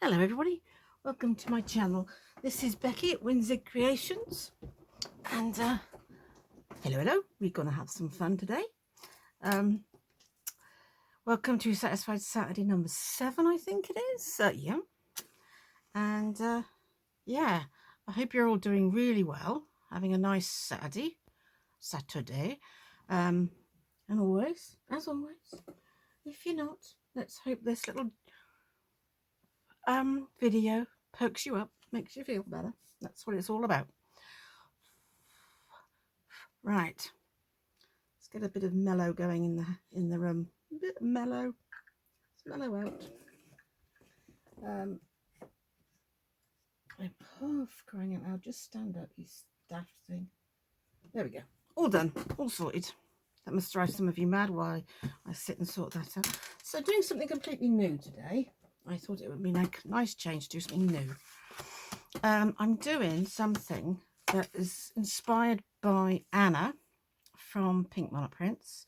Hello everybody, welcome to my channel. This is Becky at Windsor Creations, and hello, we're going to have some fun today. Welcome to Satisfied Saturday number 7, I think it is. Yeah, and yeah, I hope you're all doing really well, having a nice Saturday, and always, as always, if you're not, let's hope this little video pokes you up, makes you feel better. That's what it's all about. Right, let's get a bit of mellow going in the room. A bit mellow. Let's mellow out. I'm crying out loud. Just stand up, you daft thing. There we go. All done. All sorted. That must drive some of you mad while I sit and sort that out. So doing something completely new today. I thought it would be a nice change to do something new. I'm doing something that is inspired by Anna from Pink Monarch Prints.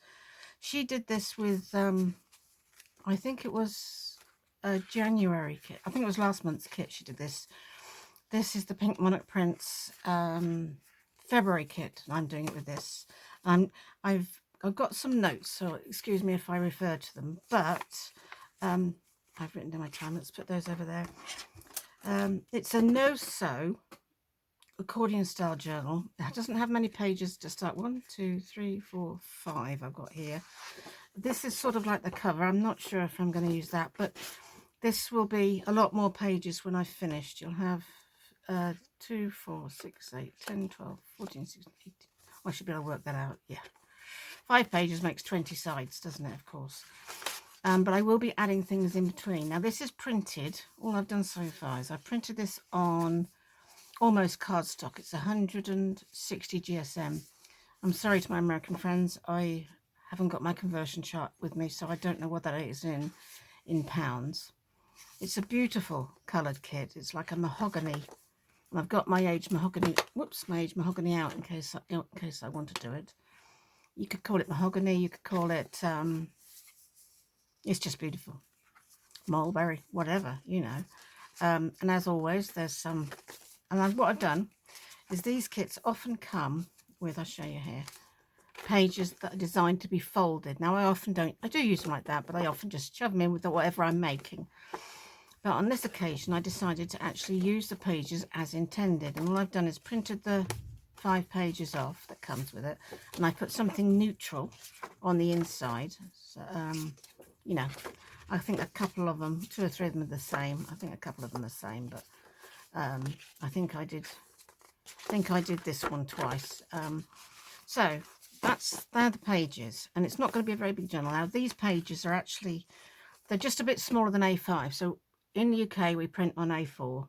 She did this with, I think it was a January kit. I think it was last month's kit she did this. This is the Pink Monarch Prints February kit, and I'm doing it with this. I've got some notes, so excuse me if I refer to them, but I've written down my time. Let's put those over there. It's a no-sew accordion style journal. It doesn't have many pages to start. 1, 2, 3, 4, 5 I've got here. This is sort of like the cover. I'm not sure if I'm going to use that, but this will be a lot more pages when I've finished. You'll have 2, 4, 6, 8, 10, 12, 14, 16, 18. I should be able to work that out. Yeah. 5 pages makes 20 sides, doesn't it? Of course. But I will be adding things in between. Now, this is printed. All I've done so far is I printed this on almost cardstock. It's 160 GSM. I'm sorry to my American friends. I haven't got my conversion chart with me, so I don't know what that is in pounds. It's a beautiful coloured kit. It's like a mahogany. And I've got my age mahogany, out in case I want to do it. You could call it mahogany. You could call it, it's just beautiful. Mulberry, whatever, you know. And as always, there's some, and what I've done is these kits often come with, I'll show you here, pages that are designed to be folded. Now, I do use them like that, but I often just shove them in with whatever I'm making. But on this occasion, I decided to actually use the pages as intended. And all I've done is printed the 5 pages off that comes with it. And I put something neutral on the inside. So, you know, I think a couple of them, 2 or 3 of them are the same. I think a couple of them are the same, but I think I did this one twice. So they're the pages, and it's not going to be a very big journal. Now, these pages are actually, they're just a bit smaller than A5. So in the UK, we print on A4,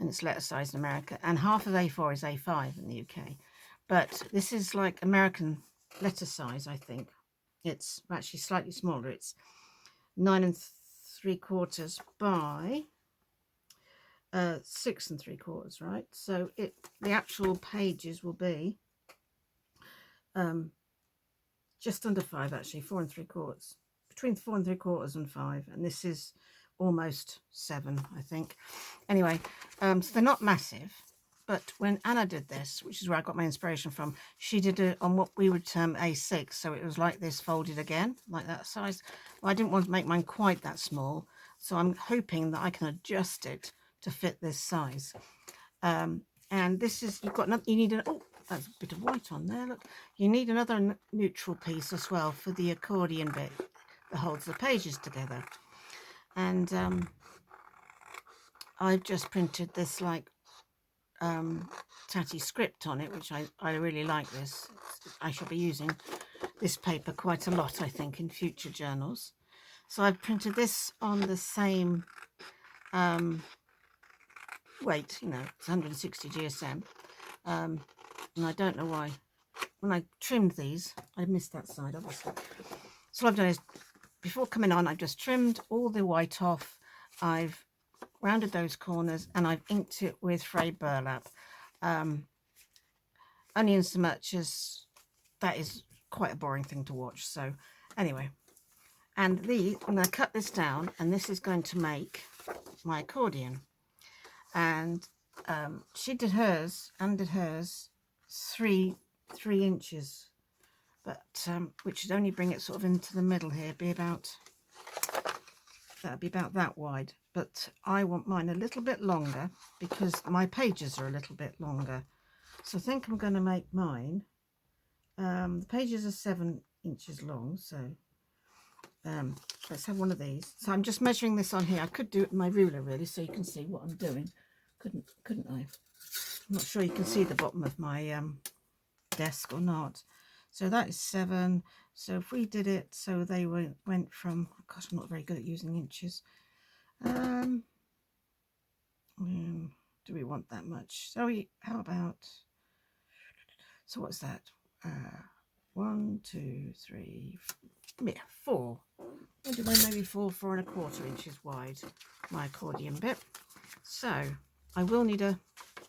and it's letter size in America, and half of A4 is A5 in the UK. But this is like American letter size, I think. It's actually slightly smaller. It's 9 3/4 by 6 3/4, right? So the actual pages will be just under 5, actually, 4 3/4, between 4 3/4 and 5, and this is almost 7, I think. Anyway, so they're not massive, but when Anna did this, which is where I got my inspiration from, she did it on what we would term A6, so it was like this folded again, like that size. Well, I didn't want to make mine quite that small, so I'm hoping that I can adjust it to fit this size. And this is, you need oh, that's a bit of white on there, look. You need another neutral piece as well for the accordion bit that holds the pages together. And I've just printed this like tatty script on it, which I really like this. I shall be using this paper quite a lot, I think, in future journals. So I've printed this on the same weight, you know, it's 160 GSM. And I don't know why. When I trimmed these, I missed that side, obviously. So what I've done is, before coming on, I've just trimmed all the white off. I've rounded those corners, and I've inked it with frayed burlap. Only in so much as that is quite a boring thing to watch. So anyway, and I'm going to cut this down, and this is going to make my accordion. And she did hers, and did hers 3 inches, but which would only bring it sort of into the middle here, that'd be about that wide. But I want mine a little bit longer because my pages are a little bit longer. So I think I'm going to make mine, the pages are 7 inches long, so let's have one of these. So I'm just measuring this on here. I could do it with my ruler really, so you can see what I'm doing. Couldn't I? I'm not sure you can see the bottom of my desk or not. So that is 7. So if we did it so they went from, gosh, I'm not very good at using inches. Do we want that much? So how about, so what's that? 1, 2, 3, yeah, 4. Maybe 4.25 inches wide, my accordion bit. So I will need a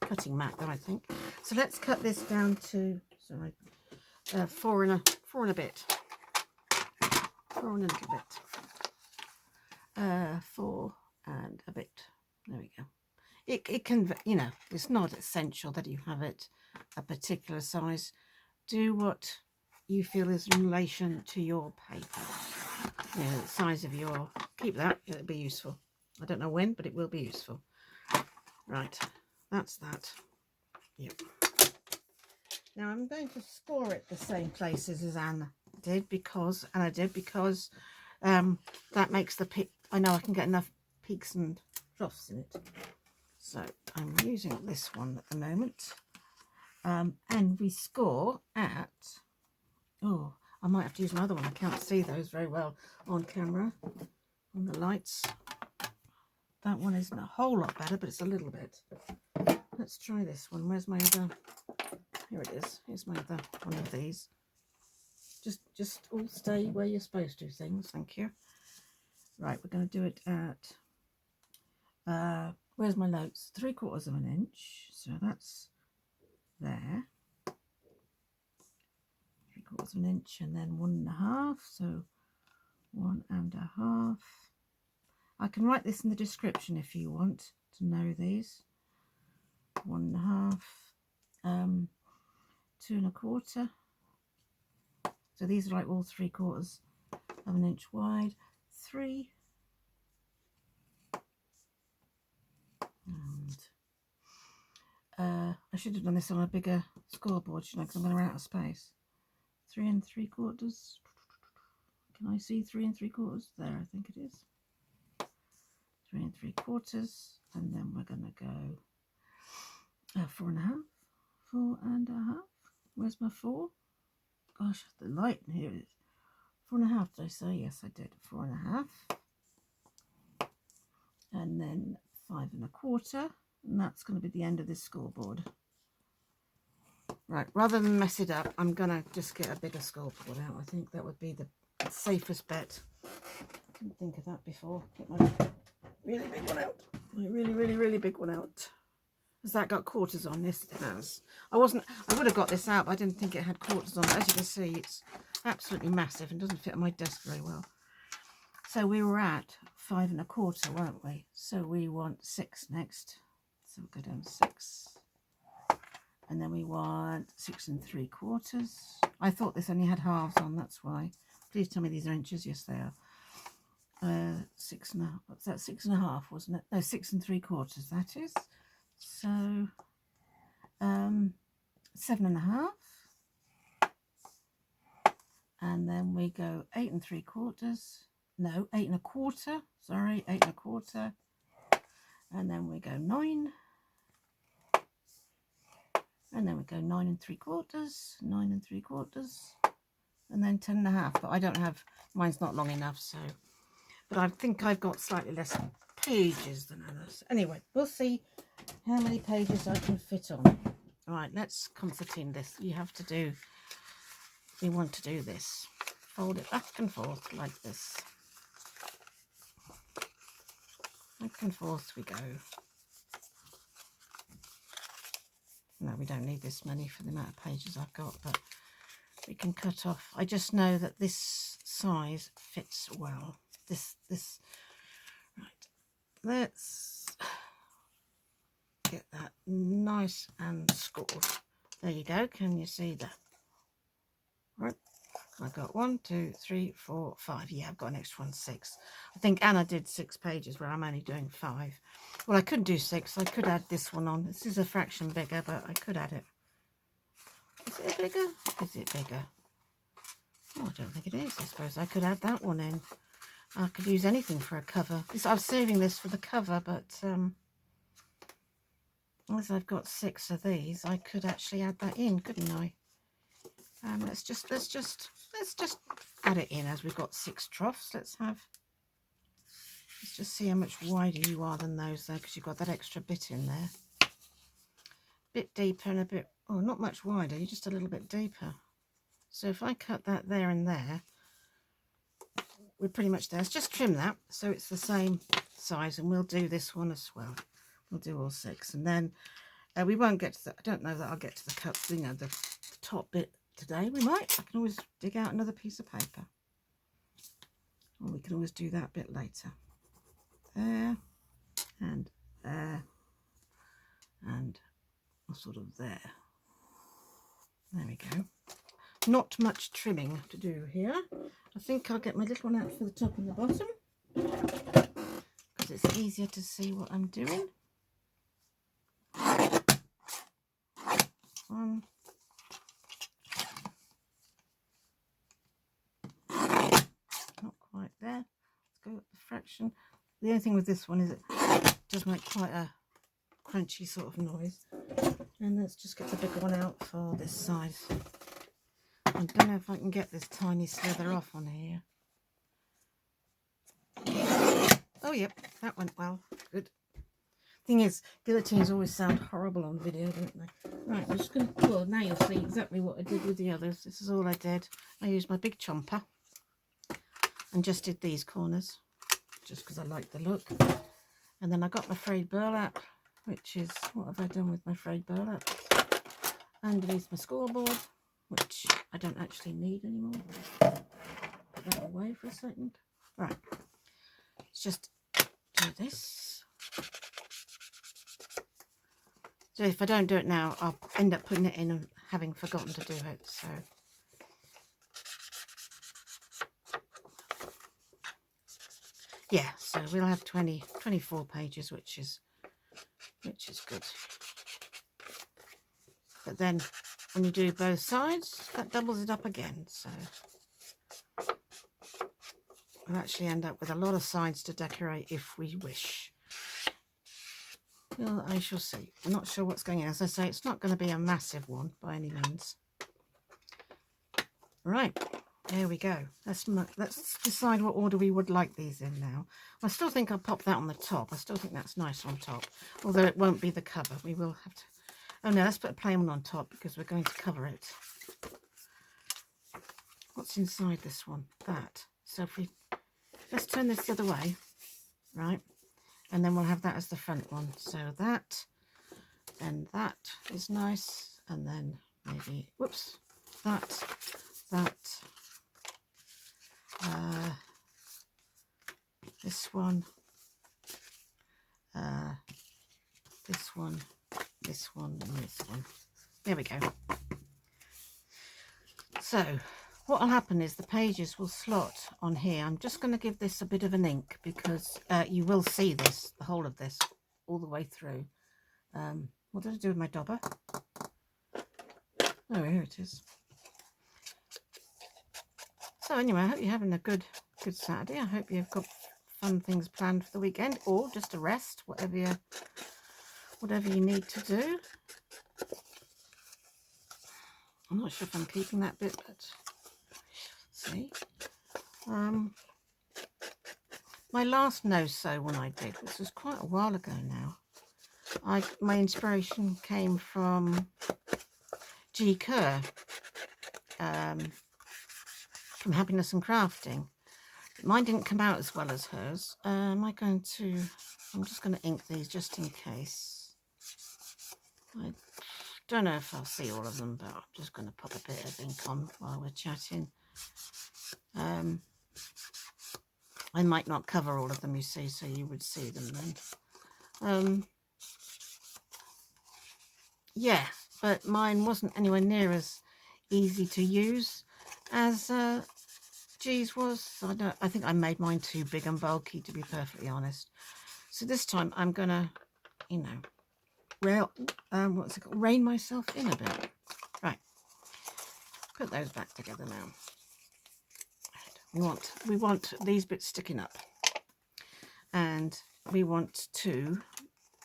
cutting mat though, I think. So let's cut this down to, sorry, 4 and a bit. 4 and a little bit. 4 and a bit. There we go. It can, you know, it's not essential that you have it a particular size. Do what you feel is in relation to your paper. You know, the size of your, keep that, it'll be useful. I don't know when, but it will be useful. Right, that's that. Yep. Now I'm going to score it the same places as Anna did because that makes the pick. I know I can get enough peaks and troughs in it. So I'm using this one at the moment. And we score at, oh, I might have to use my other one. I can't see those very well on camera, on the lights. That one isn't a whole lot better, but it's a little bit. Let's try this one. Where's my other? Here it is. Here's my other one of these. Just all stay where you're supposed to, things. Thank you. Right, we're going to do it at, where's my notes? 3/4 inch. So that's there. 3/4 inch, and then 1.5. So 1.5. I can write this in the description if you want to know these. 1.5. 2.25. So these are like all 3/4 inch wide. 3. And I should have done this on a bigger scoreboard, shouldn't I? Because I'm going to run out of space. 3 3/4. Can I see 3 3/4? There, I think it is. 3 3/4, and then we're going to go 4.5. 4.5. Where's my 4? Gosh, the light in here is 4.5. Did I say? Yes, I did. 4.5. And then 5.25, and that's going to be the end of this scoreboard. Right, rather than mess it up, I'm going to just get a bigger scoreboard out. I think that would be the safest bet. I didn't think of that before. Get my really big one out. My really big one out. Has that got quarters on? This it has. I would have got this out, but I didn't think it had quarters on. But as you can see, it's absolutely massive and doesn't fit on my desk very well. So we were at 5.25, weren't we? So we want 6 next. So we'll go down 6. And then we want 6 3/4. I thought this only had halves on, that's why. Please tell me these are inches. Yes, they are. 6.5. What's that? 6.5, wasn't it? No, 6 3/4. That is. So 7.5. And then we go 8 3/4. No, 8.25. Sorry, 8.25. And then we go 9. And then we go 9 3/4. 9 3/4. And then 10.5. But I don't have, mine's not long enough, so. But I think I've got slightly less pages than others. Anyway, we'll see how many pages I can fit on. All right, let's concertina this. You want to do this. Fold it back and forth like this. Back and forth we go. No, we don't need this many for the amount of pages I've got, but we can cut off. I just know that this size fits well. This, right. let's get that nice and scored. There you go. Can you see that? Right. I've got 1, 2, 3, 4, 5. Yeah, I've got an extra one, 6. I think Anna did 6 pages where I'm only doing 5. Well, I could do 6. I could add this one on. This is a fraction bigger, but I could add it. Is it bigger? Is it bigger? Oh, I don't think it is. I suppose I could add that one in. I could use anything for a cover. I was saving this for the cover, but as I've got 6 of these, I could actually add that in, couldn't I? Let's just add it in as we've got 6 troughs. Let's just see how much wider you are than those though, because you've got that extra bit in there. Bit deeper and a bit, oh, not much wider, you're just a little bit deeper. So if I cut that there and there, we're pretty much there. Let's just trim that so it's the same size, and we'll do this one as well. We'll do all 6, and then we won't get to the, I don't know that I'll get to the cut, you know, the top bit today. We might. I can always dig out another piece of paper, or we can always do that bit later. There and there and sort of there. There we go. Not much trimming to do here. I think I'll get my little one out for the top and the bottom, because it's easier to see what I'm doing. One. Not quite there. Let's go up the fraction. The only thing with this one is it does make quite a crunchy sort of noise. And let's just get the bigger one out for this side. I don't know if I can get this tiny slither off on here. Oh, yep, that went well. Good. Thing is, guillotines always sound horrible on video, don't they? Right, I'm just going to, well, now you'll see exactly what I did with the others. This is all I did. I used my big chomper and just did these corners, just because I like the look. And then I got my frayed burlap, which is, what have I done with my frayed burlap? Underneath my scoreboard, which I don't actually need anymore. Put that away for a second. Right, let's just do this. So if I don't do it now, I'll end up putting it in and having forgotten to do it. So yeah, so we'll have 24 pages, which is good. But then when you do both sides, that doubles it up again. So we'll actually end up with a lot of sides to decorate if we wish. Well, I shall see. I'm not sure what's going in. As I say, it's not going to be a massive one by any means. Right, there we go. Let's decide what order we would like these in now. I still think I'll pop that on the top. I still think that's nice on top, although it won't be the cover. We will have to... Oh no, let's put a plain one on top because we're going to cover it. What's inside this one? That. So if we... Let's turn this the other way, right? And then we'll have that as the front one. So that, and that is nice. And then maybe, whoops, that, this one, this one, this one, and this one. There we go. So what will happen is the pages will slot on here. I'm just going to give this a bit of an ink because you will see this, the whole of this, all the way through. What did I do with my dauber? Oh, here it is. So anyway, I hope you're having a good Saturday. I hope you've got fun things planned for the weekend, or just a rest, whatever you need to do. I'm not sure if I'm keeping that bit, but see. My last no-sew one I did, which was quite a while ago now. My inspiration came from G. Kerr, from Happiness and Crafting. Mine didn't come out as well as hers. I'm just going to ink these just in case. I don't know if I'll see all of them, but I'm just going to pop a bit of ink on while we're chatting. I might not cover all of them, you see, so you would see them then. Yeah, but mine wasn't anywhere near as easy to use as G's was. I think I made mine too big and bulky, to be perfectly honest. So this time I'm gonna, you know, what's it called? Rein myself in a bit. Right, put those back together now. We want these bits sticking up, and we want to.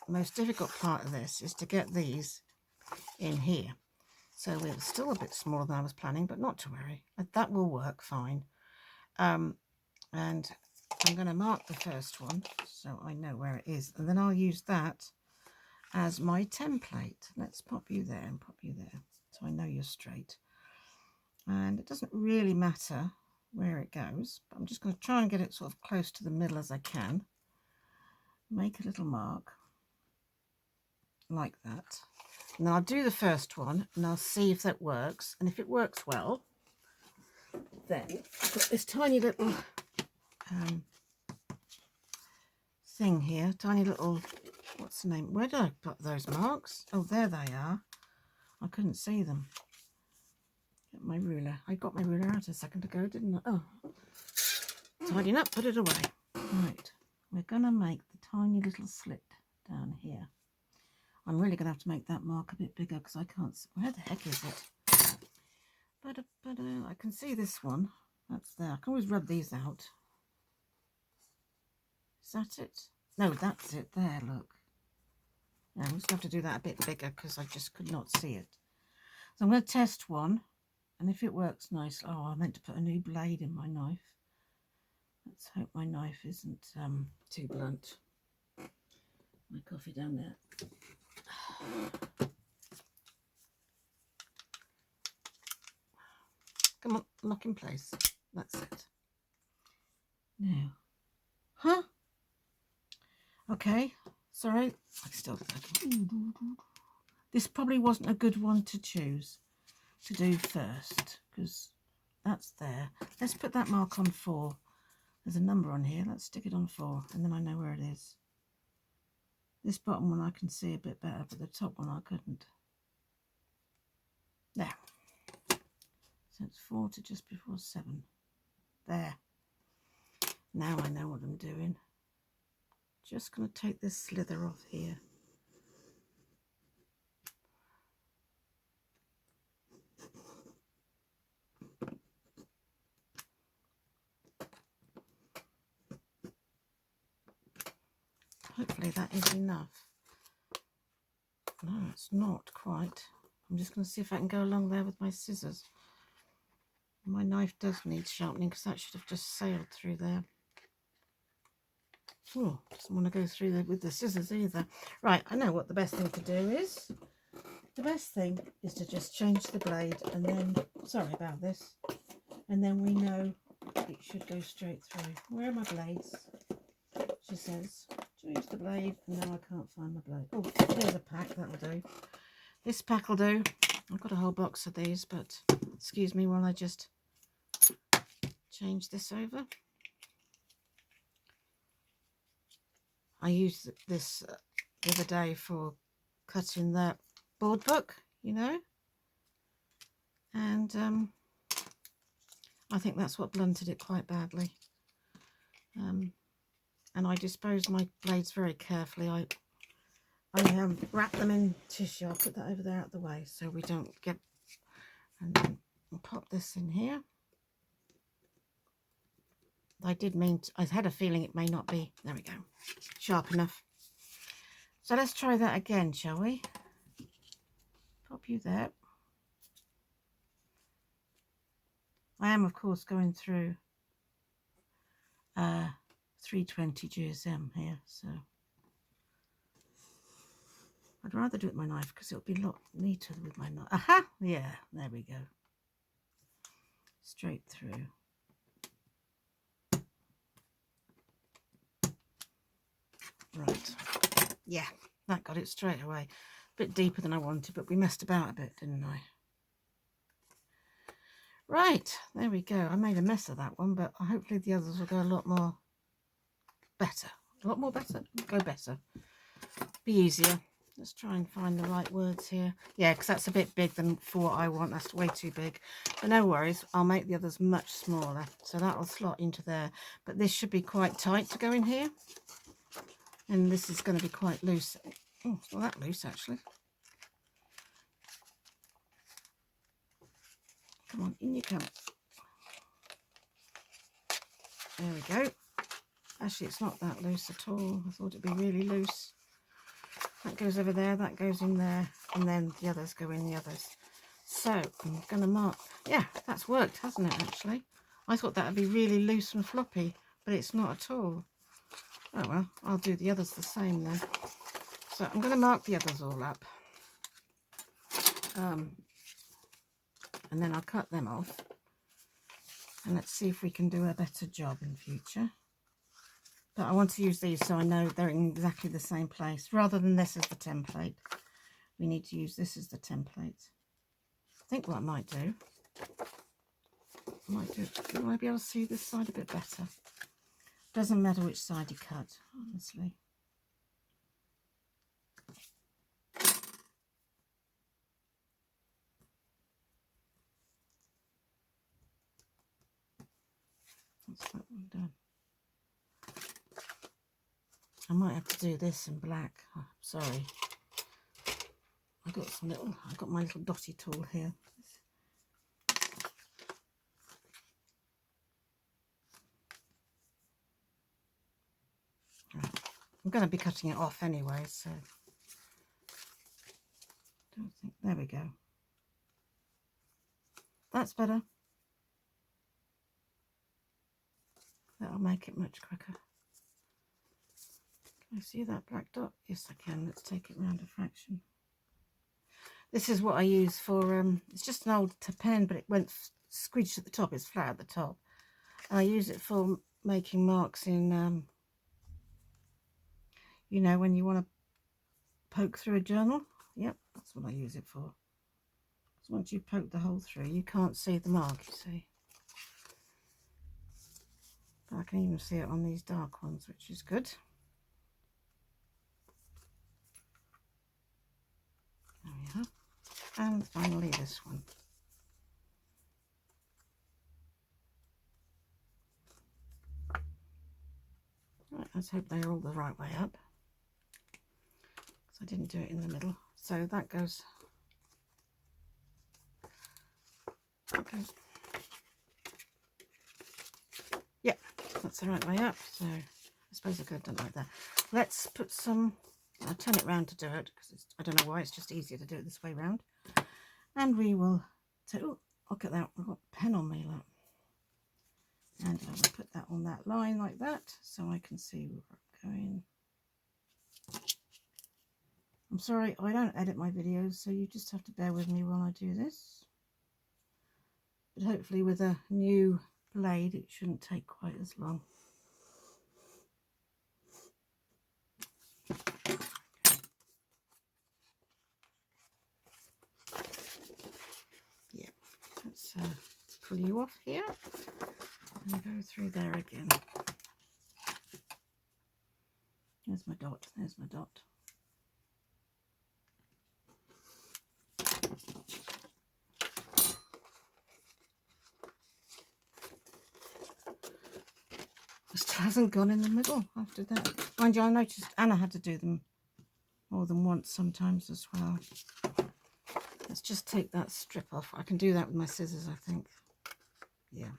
The most difficult part of this is to get these in here. So we're still a bit smaller than I was planning, but not to worry. That will work fine. And I'm going to mark the first one so I know where it is, and then I'll use that as my template. Let's pop you there and pop you there so I know you're straight. And it doesn't really matter where it goes, but I'm just going to try and get it sort of close to the middle as I can. Make a little mark like that. Now I'll do the first one and I'll see if that works, and if it works well, then I've got this tiny little thing here, tiny little, what's the name, where did I put those marks? Oh, there they are. I couldn't see them. Get my ruler. I got my ruler out a second ago, didn't I? Oh, tidying up, put it away. Right, we're gonna make the tiny little slit down here. I'm really gonna have to make that mark a bit bigger because I can't see. Where the heck is it? But I can see this one. That's there. I can always rub these out. Is that it? No, that's it there, look. Yeah, I'm just going to have to do that a bit bigger because I just could not see it. So I'm going to test one, and if it works nice. Oh, I meant to put a new blade in my knife. Let's hope my knife isn't too blunt. My coffee down there. Come on, lock in place. That's it. Now, huh? Okay, sorry. I still this probably wasn't a good one to choose to do first because that's there. Let's put that mark on 4. There's a number on here. Let's stick it on 4, and then I know where it is. This bottom one I can see a bit better, but the top one I couldn't. There. So it's 4 to just before 7. There. Now I know what I'm doing. Just going to take this slither off here. Hopefully that is enough. No, it's not quite. I'm just going to see if I can go along there with my scissors. My knife does need sharpening because that should have just sailed through there. Oh, doesn't want to go through there with the scissors either. Right, I know what the best thing to do is. The best thing is to just change the blade and then, sorry about this, and then we know it should go straight through. Where are my blades? She says, change the blade, and now I can't find my blade. Oh, here's a pack, that'll do. This pack will do. I've got a whole box of these, but excuse me while I just change this over. I used this the other day for cutting that board book, you know, and I think that's what blunted it quite badly. And I dispose my blades very carefully. I wrap them in tissue. I'll put that over there out of the way so we don't get, and then I'll pop this in here. I did mean to, I had a feeling it may not be, there we go, sharp enough. So let's try that again, shall we? Pop you there. I am, of course, going through 320 GSM here, so I'd rather do it with my knife because it'll be a lot neater with my knife. Aha! Yeah, there we go. Straight through. Right. Yeah, that got it straight away. A bit deeper than I wanted, but we messed about a bit, didn't I? Right, there we go. I made a mess of that one, but hopefully the others will go a lot more better. A lot more better. Go better. Be easier. Let's try and find the right words here. Yeah, because that's a bit big than for what I want. That's way too big. But no worries. I'll make the others much smaller. So that'll slot into there. But this should be quite tight to go in here. And this is going to be quite loose. Oh, it's not that loose, actually. Come on, in you come. There we go. Actually, it's not that loose at all. I thought it'd be really loose. That goes over there, that goes in there, and then the others go in the others. So I'm going to mark. Yeah, that's worked, hasn't it, actually? I thought that would be really loose and floppy, but it's not at all. Oh, well, I'll do the others the same then. So I'm going to mark the others all up. And then I'll cut them off. And let's see if we can do a better job in future. But I want to use these so I know they're in exactly the same place. Rather than this as the template, we need to use this as the template. I think what I might do, will I be able to see this side a bit better? Doesn't matter which side you cut, honestly. That's that one done. I might have to do this in black. Oh, sorry. I've got my little dotty tool here. Right. I'm going to be cutting it off anyway, so don't think. There we go. That's better. That'll make it much quicker. Can I see that black dot? Yes, I can. Let's take it round a fraction. This is what I use for, it's just an old pen, but it went squidged at the top. It's flat at the top. And I use it for making marks in, you know, when you want to poke through a journal. Yep, that's what I use it for. So once you poke the hole through, you can't see the mark, you see. But I can even see it on these dark ones, which is good. There we are. And finally this one. Right, let's hope they're all the right way up. Because I didn't do it in the middle. So that goes. Okay. Yep, that's the right way up. So I suppose I could have done it like that. Let's put some. I'll turn it round to do it because I don't know why, it's just easier to do it this way round. And we will take, oh, look at that, I've got a pen on me, look. And I will put that on that line like that so I can see where I'm going. I'm sorry, I don't edit my videos, so you just have to bear with me while I do this. But hopefully with a new blade, it shouldn't take quite as long. Yeah, let's pull you off here and go through there again. There's my dot, there's my dot. Just hasn't gone in the middle after that. Mind you, I noticed Anna had to do them more than once sometimes as well. Let's just take that strip off. I can do that with my scissors, I think. Yeah.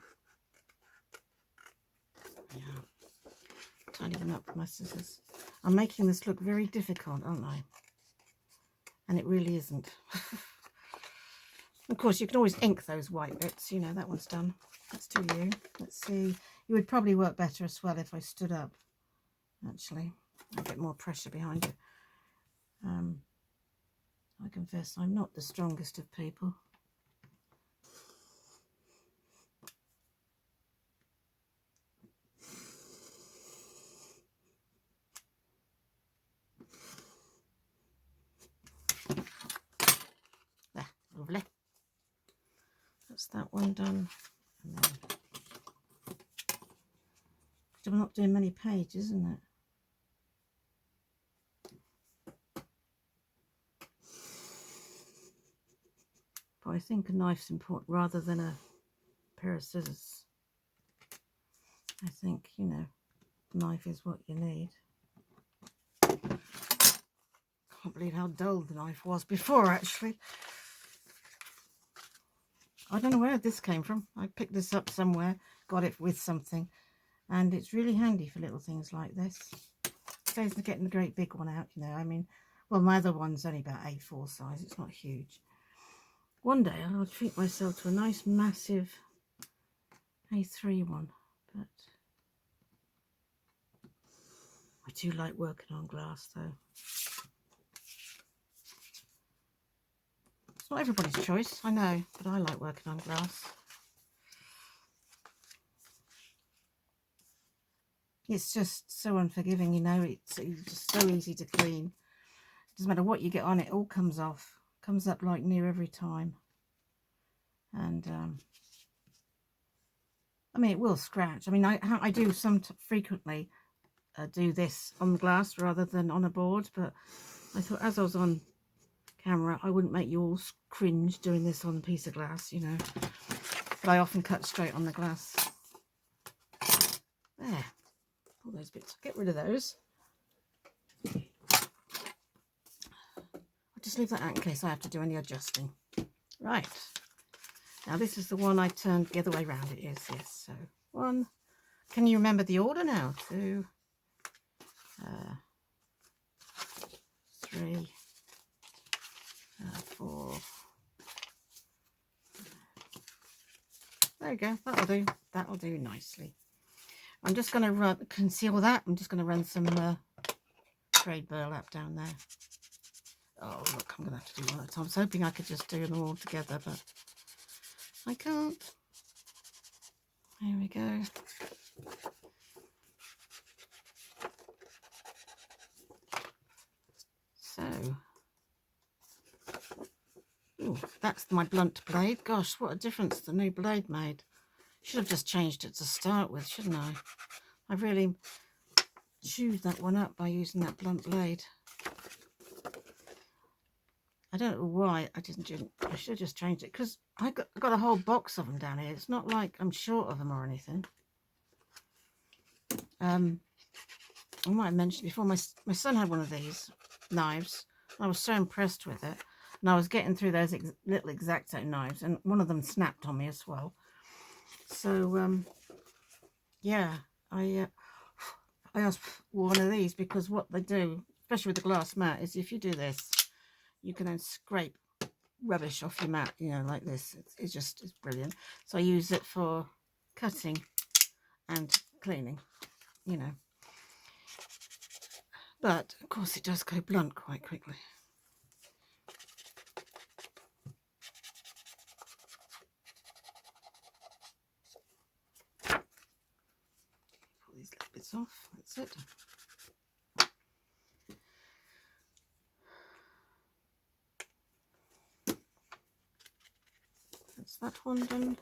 Yeah. Tidy them up with my scissors. I'm making this look very difficult, aren't I? And it really isn't. Of course, you can always ink those white bits. You know, that one's done. Let's do you. Let's see. You would probably work better as well if I stood up, actually. A bit more pressure behind it. I confess I'm not the strongest of people. There, lovely. That's that one done. And then still not doing many pages, isn't it? But I think a knife's important rather than a pair of scissors. I think, you know, a knife is what you need. Can't believe how dull the knife was before, actually. I don't know where this came from. I picked this up somewhere, got it with something, and it's really handy for little things like this. Saves me getting the great big one out, you know. I mean, well, my other one's only about A4 size. It's not huge. One day I'll treat myself to a nice massive A3 one, but I do like working on glass though. It's not everybody's choice, I know, but I like working on glass. It's just so unforgiving, you know. It's just so easy to clean. Doesn't matter what you get on it, all comes off. Comes up like new every time. And I mean, it will scratch. I mean, I do frequently do this on the glass rather than on a board, but I thought as I was on camera, I wouldn't make you all cringe doing this on a piece of glass, you know. But I often cut straight on the glass. There. All those bits. Get rid of those. I'll just leave that out in case I have to do any adjusting. Right. Now this is the one I turned the other way around. It is, yes. So 1. Can you remember the order now? 2, 3, 4. There you go. That'll do. That'll do nicely. I'm just going to conceal that. I'm just going to run some trade burlap down there. Oh, look, I'm going to have to do one at a time. I was hoping I could just do them all together, but I can't. Here we go. So, ooh, that's my blunt blade. Gosh, what a difference the new blade made. Should have just changed it to start with, shouldn't I? I really chewed that one up by using that blunt blade. I don't know why I didn't. I should have just changed it because I got a whole box of them down here. It's not like I'm short of them or anything. I might have mentioned before, my son had one of these knives. I was so impressed with it, and I was getting through those little X-Acto knives, and one of them snapped on me as well. So yeah, I asked for one of these because what they do, especially with the glass mat, is if you do this, you can then scrape rubbish off your mat, you know, like this. It's brilliant. So I use it for cutting and cleaning, you know. But of course it does go blunt quite quickly. Pull these little bits off. That's it. That's that one done.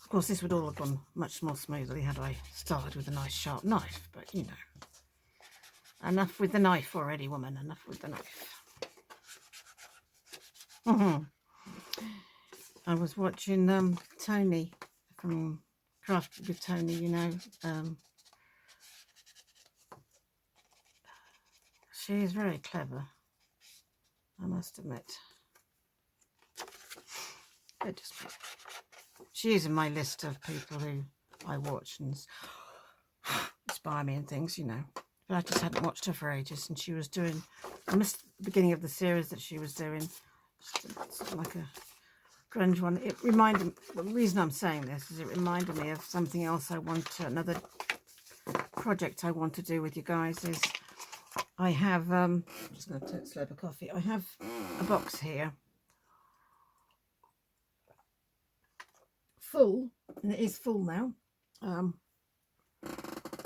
Of course, this would all have gone much more smoothly had I started with a nice sharp knife, but you know. Enough with the knife already, woman. Enough with the knife. I was watching Tony from Crafted with Tony, you know. She is very clever, I must admit. She is in my list of people who I watch and inspire me and things, you know. But I just hadn't watched her for ages, and she was doing, I missed the beginning of the series that she was doing, just like a grunge one. It reminded, the reason I'm saying this is it reminded me of something else I want to, another project I want to do with you guys is, I have, I'm just going to take a slurp of coffee. I have a box here, full, and it is full now.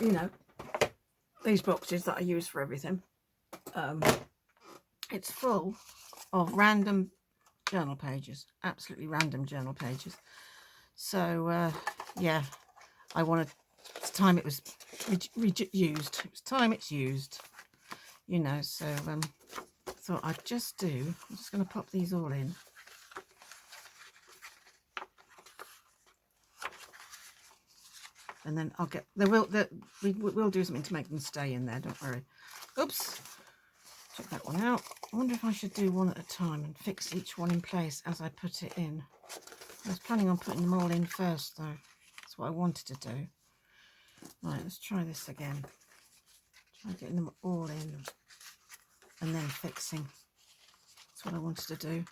You know, these boxes that I use for everything. it's full of random journal pages, absolutely random journal pages. So yeah, I wanted, it's time it was used. It was time it's used, you know. So thought I'd just do, I'm just going to pop these all in. And then I'll get, we'll do something to make them stay in there, don't worry. Oops, took that one out. I wonder if I should do one at a time and fix each one in place as I put it in. I was planning on putting them all in first though. That's what I wanted to do. Right, let's try this again. Try getting them all in and then fixing. That's what I wanted to do.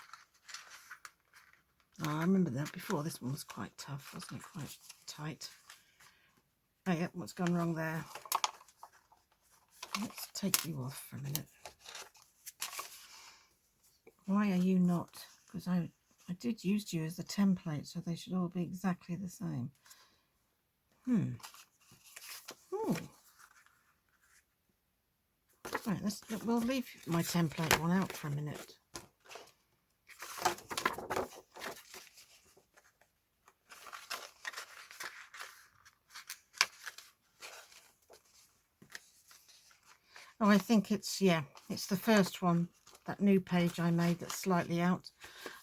Oh, I remember that before, this one was quite tough, wasn't it? Quite tight. Oh yeah, what's gone wrong there? Let's take you off for a minute. Why are you not? Because I did use you as the template, so they should all be exactly the same. Right, we'll leave my template one out for a minute. Oh, I think it's, yeah, it's the first one, that new page I made that's slightly out.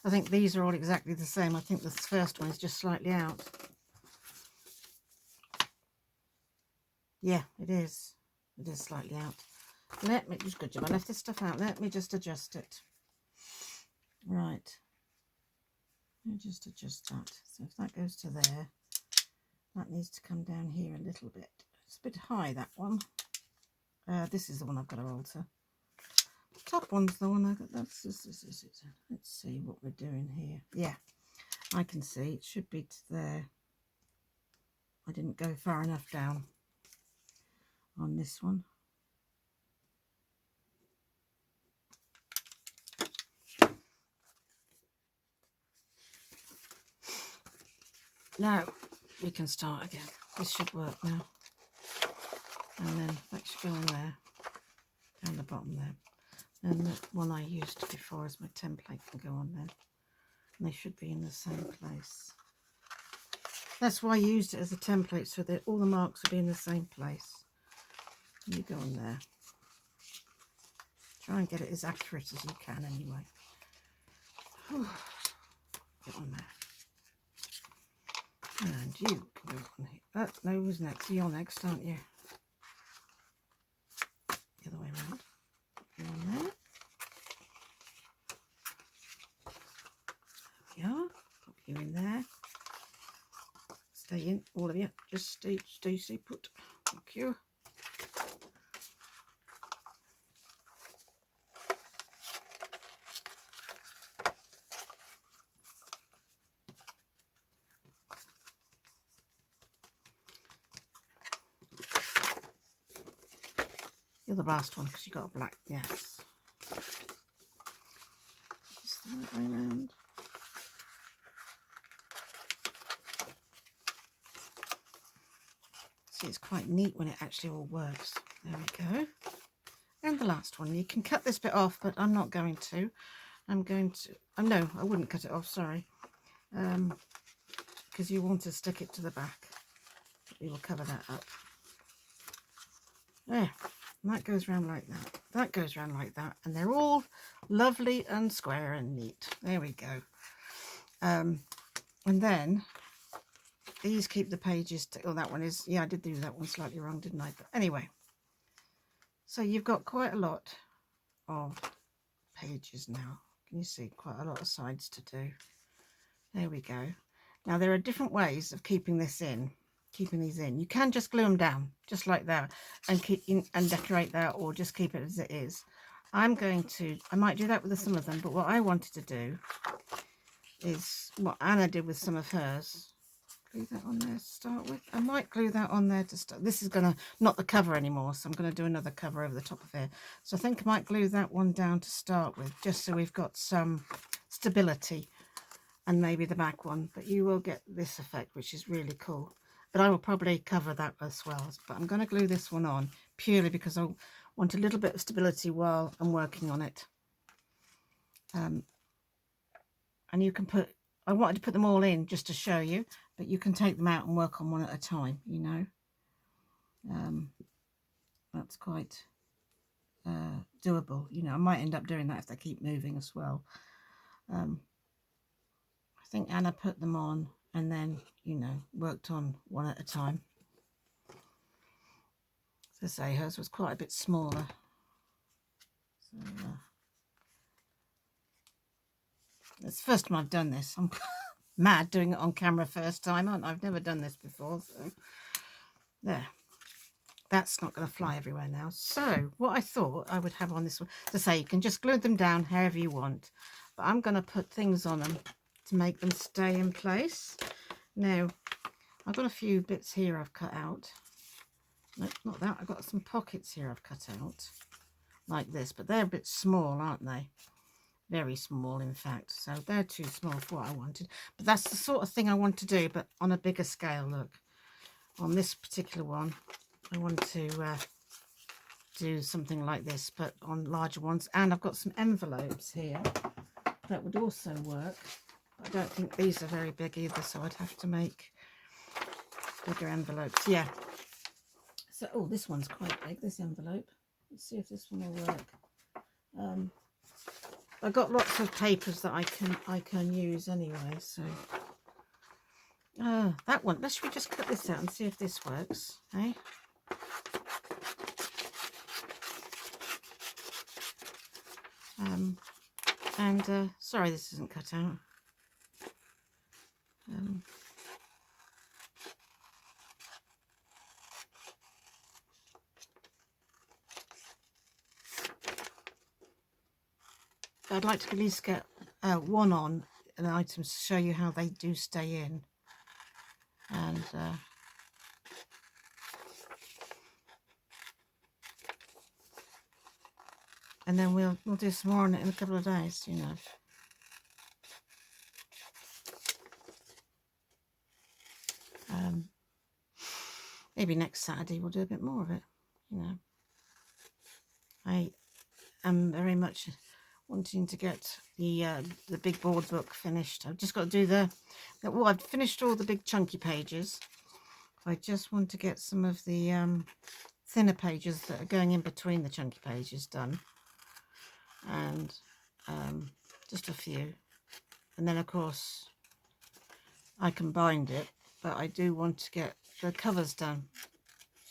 I think these are all exactly the same. I think the first one is just slightly out. Yeah, it is. It is slightly out. Let me, good job, I left this stuff out. Let me just adjust it. Right. Let me just adjust that. So if that goes to there, that needs to come down here a little bit. It's a bit high, that one. This is the one I've got to alter. The top one's the one I got. That's let's see what we're doing here. Yeah, I can see it should be to there. I didn't go far enough down on this one. Now we can start again. This should work now. And then that should go on there, down the bottom there. And the one I used before as my template can go on there. And they should be in the same place. That's why I used it as a template, so that all the marks will be in the same place. And you go on there. Try and get it as accurate as you can anyway. Get on there. And you can go on here. No, who's next? You're next, aren't you? The other way around. Go on there. There we are. Pop you in there. Stay in, all of you. Just stay put. Thank you. You're the last one because you got a black, yes. Just the right way around. See, it's quite neat when it actually all works. There we go. And the last one. You can cut this bit off, but I'm not going to. I'm going to, no, I wouldn't cut it off, sorry. Because you want to stick it to the back. We will cover that up. There. And that goes round like that. That goes round like that. And they're all lovely and square and neat. There we go. And then these keep the pages. Oh, that one is, yeah, I did do that one slightly wrong, didn't I? But anyway. So you've got quite a lot of pages now. Can you see? Quite a lot of sides to do. There we go. Now there are different ways of keeping this in. Keeping these in, you can just glue them down just like that and keep in and decorate that, or just keep it as it is. I might do that with some of them, but what I wanted to do is what Anna did with some of hers. Glue that on there to start with. I might glue that on there to start. This is gonna not the cover anymore, so I'm going to do another cover over the top of it. So I think I might glue that one down to start with, just so we've got some stability, and maybe the back one, but you will get this effect, which is really cool. But I will probably cover that as well. But I'm going to glue this one on purely because I want a little bit of stability while I'm working on it. And you can put, I wanted to put them all in just to show you, but you can take them out and work on one at a time, you know. That's quite doable, you know. I might end up doing that if they keep moving as well. I think Anna put them on and then, you know, worked on one at a time. As I say, hers was quite a bit smaller. So, it's the first time I've done this. I'm mad doing it on camera first time, aren't I? I've never done this before. So there. That's not going to fly everywhere now. So what I thought I would have on this one, to say you can just glue them down however you want. But I'm going to put things on them to make them stay in place. Now, I've got a few bits here I've cut out. Nope, not that. I've got some pockets here I've cut out. Like this. But they're a bit small, aren't they? Very small, in fact. So they're too small for what I wanted. But that's the sort of thing I want to do, but on a bigger scale, look. On this particular one, I want to do something like this, but on larger ones. And I've got some envelopes here that would also work. I don't think these are very big either, so I'd have to make bigger envelopes. Yeah. So, oh, this one's quite big, this envelope. Let's see if this one will work. I've got lots of papers that I can use anyway, so that one. Let's we just cut this out and see if this works, eh? Sorry this isn't cut out. I'd like to at least get one on an item to show you how they do stay in. And then we'll do some more on it in a couple of days, you know. Maybe next Saturday we'll do a bit more of it, you know. I am very much wanting to get the big board book finished. I've just got to do well, I've finished all the big chunky pages. I just want to get some of the thinner pages that are going in between the chunky pages done. And just a few. And then, of course, I can bind it, but I do want to get the covers done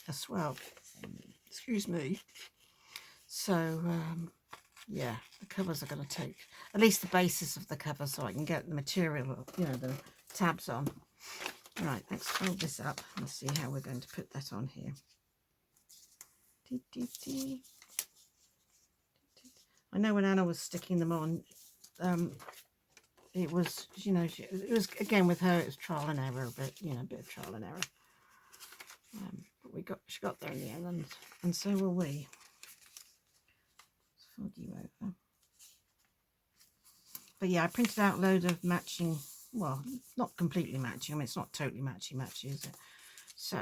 as well. Excuse me. So, yeah, the covers are going to take at least the basis of the cover so I can get the material, you know, the tabs on. Right, let's fold this up and see how we're going to put that on here. I know when Anna was sticking them on, it was, you know, it was, again, with her, it was trial and error a bit, you know, a bit of trial and error. But she got there in the end, and so will we. Let's fold you over. But yeah, I printed out a load of matching, well, not completely matching. I mean, it's not totally matchy, is it? So,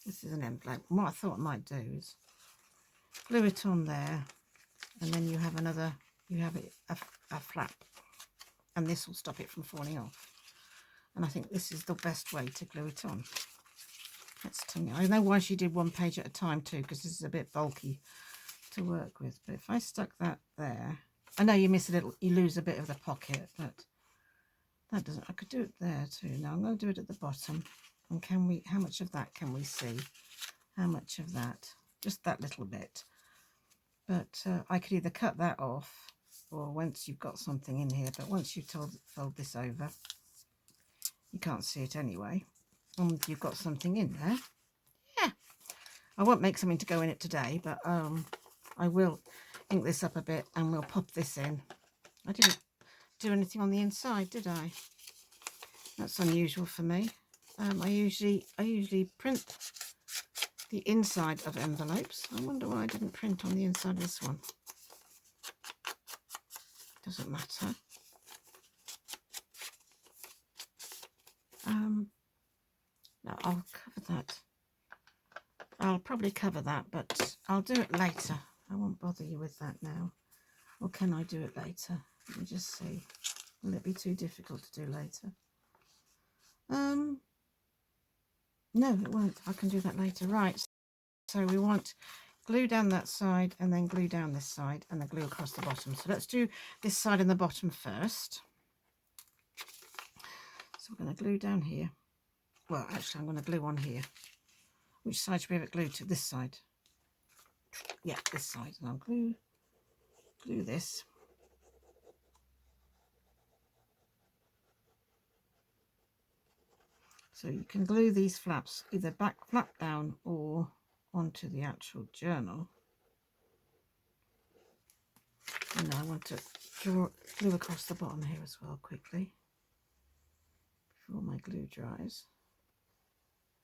this is an envelope. And what I thought I might do is glue it on there, and then you have another, you have a flap, and this will stop it from falling off. And I think this is the best way to glue it on. That's to me. I know why she did one page at a time too, because this is a bit bulky to work with. But if I stuck that there, I know you miss a little, you lose a bit of the pocket, but that doesn't, I could do it there too. Now I'm going to do it at the bottom. And can we, how much of that can we see? How much of that? Just that little bit. But I could either cut that off, or once you've got something in here, but once you've fold this over, you can't see it anyway. And you've got something in there. Yeah. I won't make something to go in it today, but I will ink this up a bit and we'll pop this in. I didn't do anything on the inside, did I? That's unusual for me. I usually print the inside of envelopes. I wonder why I didn't print on the inside of this one. Doesn't matter. No, I'll cover that. I'll probably cover that, but I'll do it later. I won't bother you with that now. Or can I do it later? Let me just see. Will it be too difficult to do later? No, it won't. I can do that later. Right. So we want glue down that side and then glue down this side and then glue across the bottom. So let's do this side and the bottom first. So we're going to glue down here. Well, actually, I'm going to glue on here. Which side should we have it glued to? This side. Yeah, this side. And I'll glue this. So you can glue these flaps either back flat down or onto the actual journal. And I want to glue across the bottom here as well quickly before my glue dries.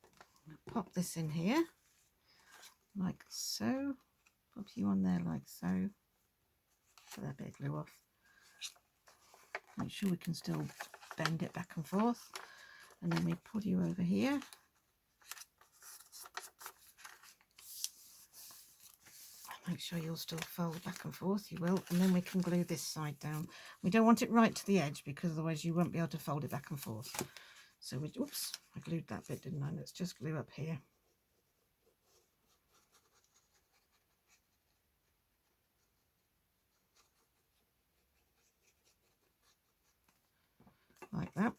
I'm going to pop this in here like so. Pop you on there like so. Put that bit of glue off. Make sure we can still bend it back and forth. And then we put you over here. Make sure you'll still fold back and forth, you will, and then we can glue this side down. We don't want it right to the edge because otherwise you won't be able to fold it back and forth. So we, oops, I glued that bit, didn't I? Let's just glue up here. Like that.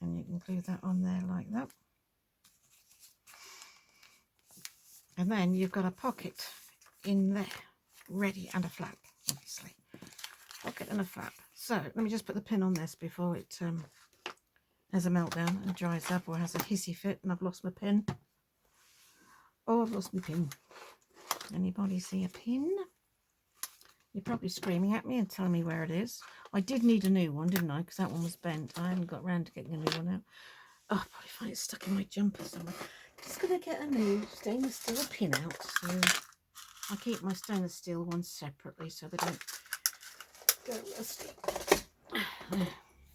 And you can glue that on there like that. And then you've got a pocket in there ready, and a flap, obviously. Pocket and a flap. So let me just put the pin on this before it has a meltdown and dries up or has a hissy fit and I've lost my pin. Oh, I've lost my pin. Anybody see a pin? You're probably screaming at me and telling me where it is. I did need a new one, didn't I? Because that one was bent. I haven't got round to getting a new one out. Oh, I'll probably find it stuck in my jumper somewhere. Just going to get a new stainless steel pin out. So I keep my stainless steel ones separately so they don't go rusty. There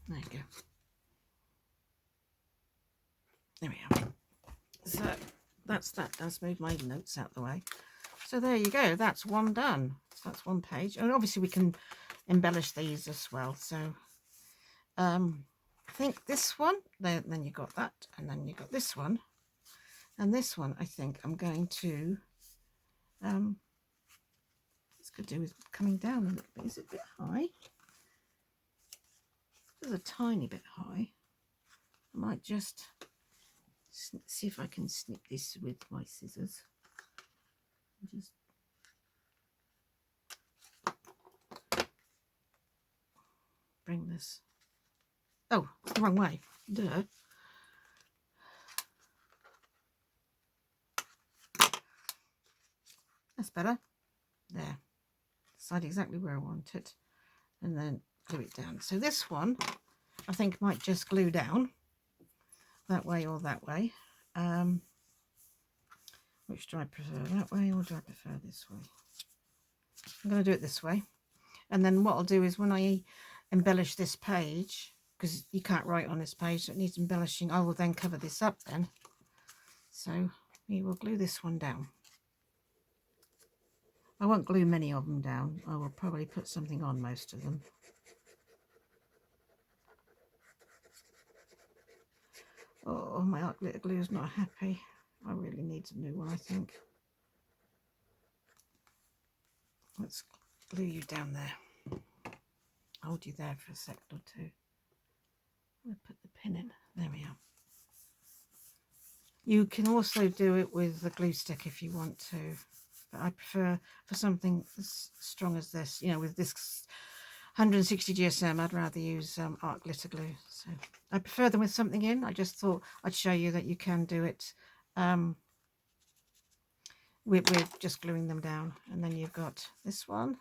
you go. There we are. So that's that. Let's move my notes out the way. So there you go. That's one done. So that's one page. And obviously we can embellish these as well. So I think this one, then you got that, and then you got this one. And this one, I think I'm going to, this could do with coming down a little bit. Is it a bit high? It's a tiny bit high. I might just see if I can snip this with my scissors. Just bring this. Oh, it's the wrong way. Duh. That's better. There. Decide exactly where I want it. And then glue it down. So this one, I think might just glue down. That way or that way. Which do I prefer? That way or do I prefer this way? I'm going to do it this way. And then what I'll do is when I embellish this page, because you can't write on this page, so it needs embellishing, I will then cover this up then. So we will glue this one down. I won't glue many of them down. I will probably put something on most of them. Oh, my art glitter glue is not happy. I really need a new one, I think. Let's glue you down there. Hold you there for a second or two. I'm going to put the pin in. There we are. You can also do it with the glue stick if you want to. But I prefer for something as strong as this, you know, with this 160 GSM, I'd rather use art glitter glue. So I prefer them with something in. I just thought I'd show you that you can do it with just gluing them down. And then you've got this one.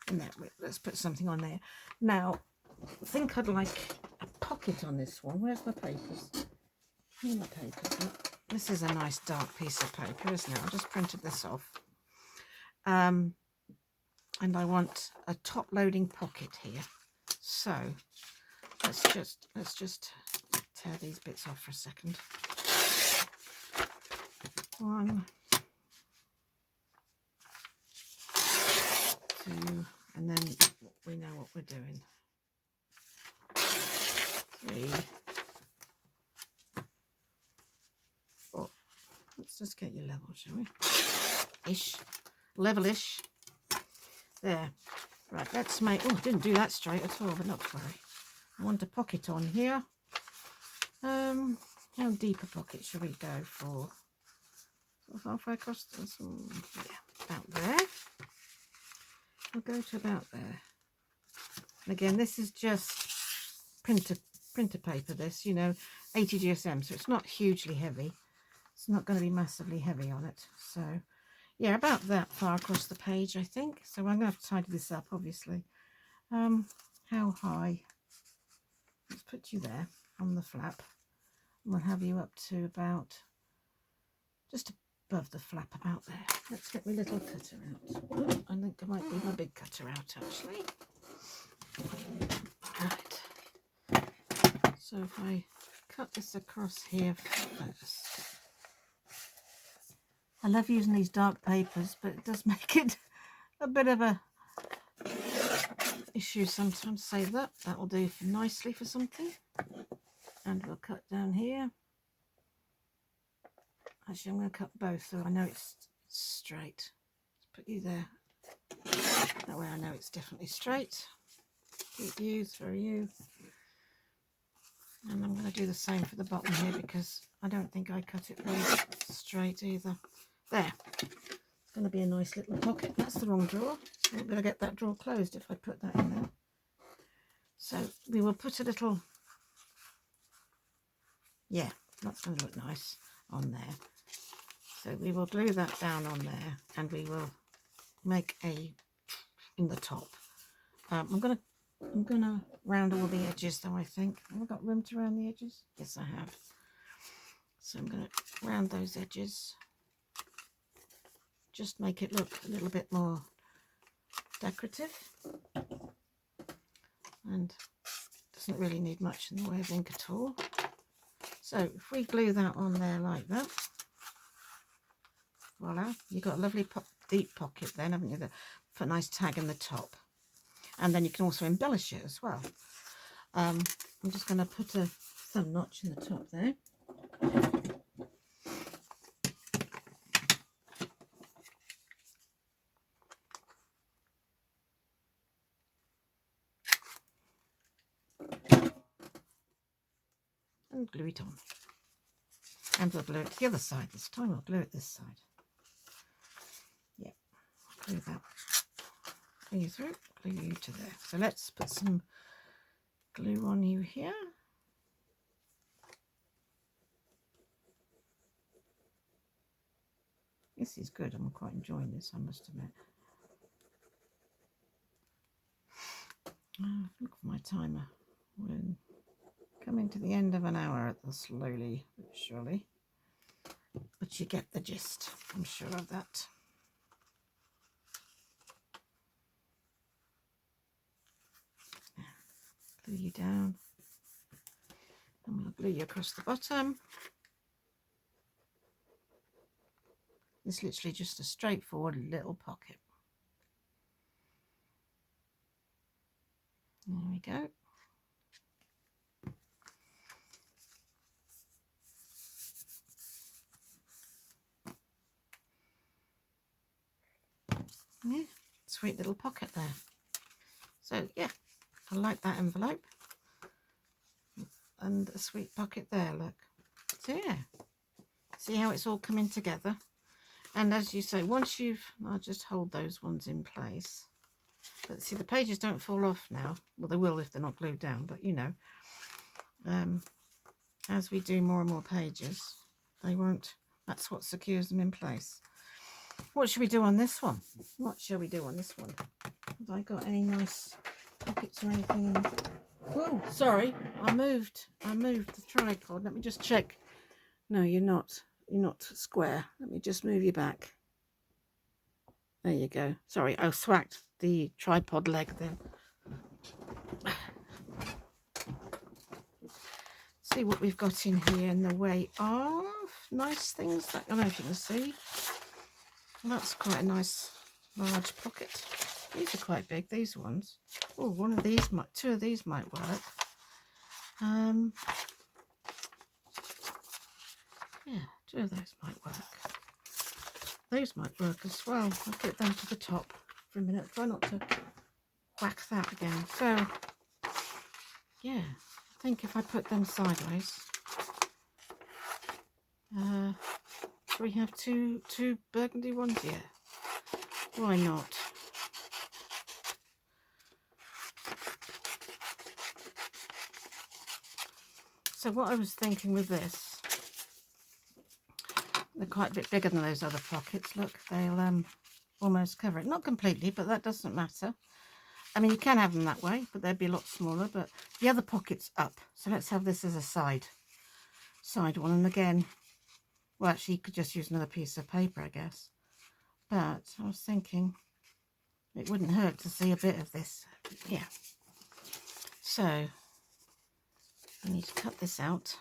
And then let's put something on there. Now, I think I'd like a pocket on this one. Where's my papers? Here's my papers. Look. This is a nice dark piece of paper, isn't it? I just printed this off. And I want a top loading pocket here. So let's just tear these bits off for a second. One, two, and then we know what we're doing. 3, 4. Let's just get you level, shall we? Ish. Level-ish. There. Right, let's make... Oh, I didn't do that straight at all, but not to worry. I want a pocket on here. How deep a pocket should we go for? Sort of halfway across this. Yeah, about there. We'll go to about there. And again, this is just printer paper, this, you know, 80 GSM, so it's not hugely heavy. It's not going to be massively heavy on it. So, yeah, about that far across the page, I think. So I'm going to have to tidy this up, obviously. How high? Let's put you there on the flap. We'll have you up to about, just above the flap, about there. Let's get my little cutter out. Oh, I think I might leave my big cutter out, actually. Right. So if I cut this across here first. I love using these dark papers, but it does make it a bit of a issue sometimes. Save that. That will do nicely for something. And we'll cut down here. Actually, I'm going to cut both so I know it's straight. Let's put you there. That way I know it's definitely straight. Keep you, throw you. And I'm going to do the same for the bottom here because I don't think I cut it very straight either. There. It's going to be a nice little pocket. That's the wrong drawer. I'm going to get that drawer closed if I put that in there. So we will put a little... Yeah, that's going to look nice on there. So we will glue that down on there and we will make a in the top. I'm gonna round all the edges though, I think. Have I got room to round the edges? Yes, I have. So I'm gonna round those edges. Just make it look a little bit more decorative. And doesn't really need much in the way of ink at all. So if we glue that on there like that, voila, you've got a lovely deep pocket then, haven't you? For a nice tag in the top. And then you can also embellish it as well. I'm just going to put a thumb notch in the top there. And glue it on. And we'll glue it to the other side this time. We'll glue it this side. Yeah, glue that. Glue you through, glue you to there. So let's put some glue on you here. This is good. I'm quite enjoying this, I must admit. Look for my timer. We're coming to the end of an hour slowly but surely. But you get the gist, I'm sure of that. Glue you down. And we'll glue you across the bottom. It's literally just a straightforward little pocket. There we go. Yeah, sweet little pocket there. So yeah, I like that envelope. And a sweet pocket there, look. So yeah, see how it's all coming together. And as you say, once you've, I'll just hold those ones in place. But see, the pages don't fall off now. Well, they will if they're not glued down, but you know, as we do more and more pages, they won't, that's what secures them in place. What should we do on this one? What shall we do on this one? Have I got any nice pockets or anything? Oh, sorry, I moved the tripod. Let me just check. No, you're not square. Let me just move you back. There you go. Sorry, I swacked the tripod leg then. See what we've got in here in the way of nice things. I don't know if you can see. Well, that's quite a nice large pocket. These are quite big, these ones. Oh, one of these might, two of these might work. Yeah, two of those might work. Those might work as well. I'll get them to the top for a minute. Try not to whack that again. So, yeah, I think if I put them sideways, do we have two burgundy ones? Yeah, why not? So what I was thinking with this, they're quite a bit bigger than those other pockets. Look, they'll almost cover it. Not completely, but that doesn't matter. I mean, you can have them that way, but they'd be a lot smaller. But the other pocket's up. So let's have this as a side one. And again, well, actually, you could just use another piece of paper, I guess. But I was thinking it wouldn't hurt to see a bit of this. Yeah. So I need to cut this out.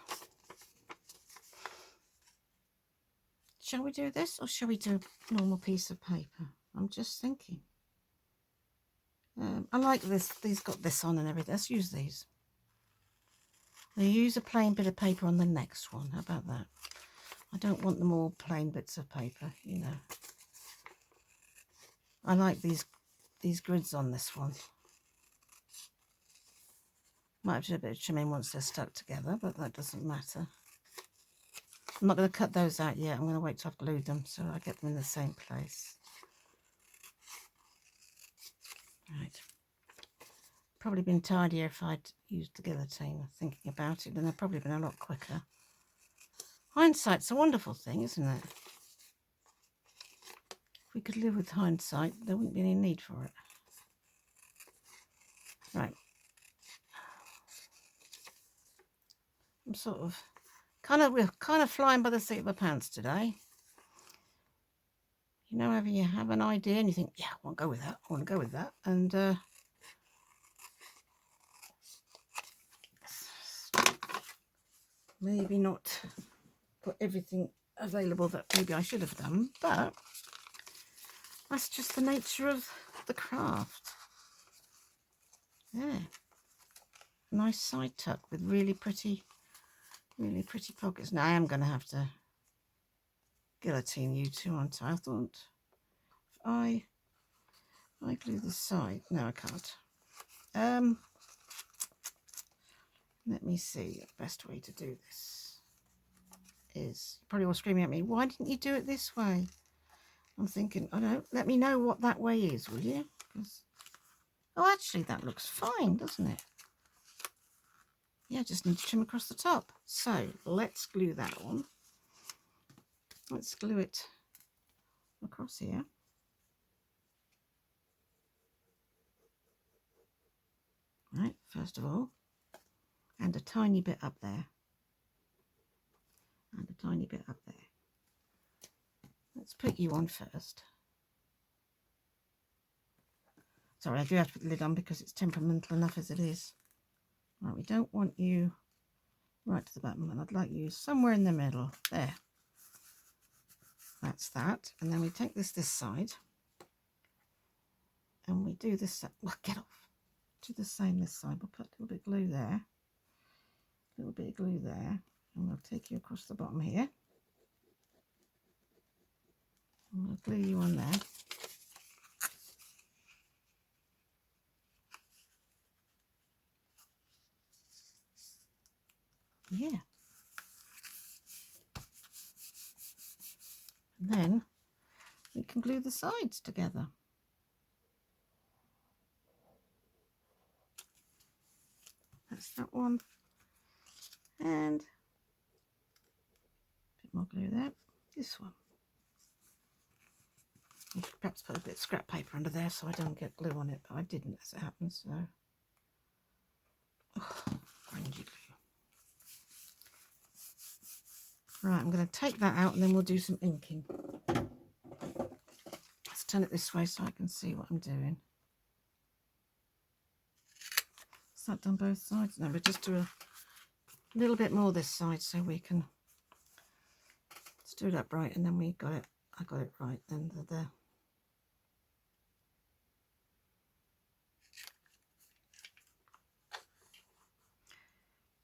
Shall we do this, or shall we do a normal piece of paper? I'm just thinking. I like this. These got this on and everything. Let's use these. We'll use a plain bit of paper on the next one. How about that? I don't want them all plain bits of paper, you know. I like these grids on this one. Might have to do a bit of trimming once they're stuck together, but that doesn't matter. I'm not going to cut those out yet. I'm going to wait till I've glued them so I get them in the same place. Right. Probably been tidier if I'd used the guillotine. Thinking about it, then they'd probably been a lot quicker. Hindsight's a wonderful thing, isn't it? If we could live with hindsight, there wouldn't be any need for it. Right. I'm sort of we're kind of flying by the seat of the pants today. You know, whenever you have an idea and you think, yeah, I want to go with that, I want to go with that, and maybe not put everything available that maybe I should have done, but that's just the nature of the craft. Yeah, nice side tuck with really pretty pockets. Now I am going to have to guillotine you two, aren't I? I thought if I glue the side. No, I can't. Let me see. The best way to do this is, you're probably all screaming at me, why didn't you do it this way? I'm thinking, I don't. Let me know what that way is, will you? Oh, actually, that looks fine, doesn't it? Yeah, just need to trim across the top. So let's glue that on. Let's glue it across here. Right, first of all, and a tiny bit up there, and a tiny bit up there. Let's put you on first. Sorry, I do have to put the lid on because it's temperamental enough as it is. Right, we don't want you right to the bottom, and I'd like you somewhere in the middle. There. That's that. And then we take this side, and we do this. Well, get off. Do the same this side. We'll put a little bit of glue there. A little bit of glue there. And we'll take you across the bottom here. And we'll glue you on there. Yeah. And then we can glue the sides together. That's that one. And a bit more glue there. This one. I should perhaps put a bit of scrap paper under there so I don't get glue on it, but I didn't as it happens, so. Oh, grungy glue. Right, I'm going to take that out and then we'll do some inking. Let's turn it this way so I can see what I'm doing. Is that done both sides? No, but just do a little bit more this side so we can. Let's do it upright, and then we got it. I got it right. Then the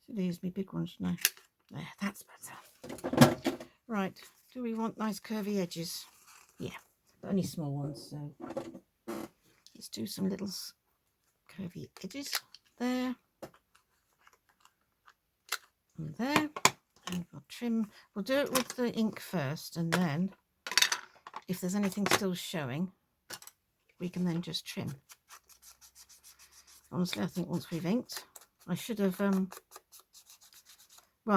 Should use my big one, shouldn't I? There, that's better. Right, do we want nice curvy edges? Yeah, but only small ones, so let's do some little curvy edges there and there. And we'll trim, we'll do it with the ink first, and then if there's anything still showing, we can then just trim. Honestly, I think once we've inked, I should have, well,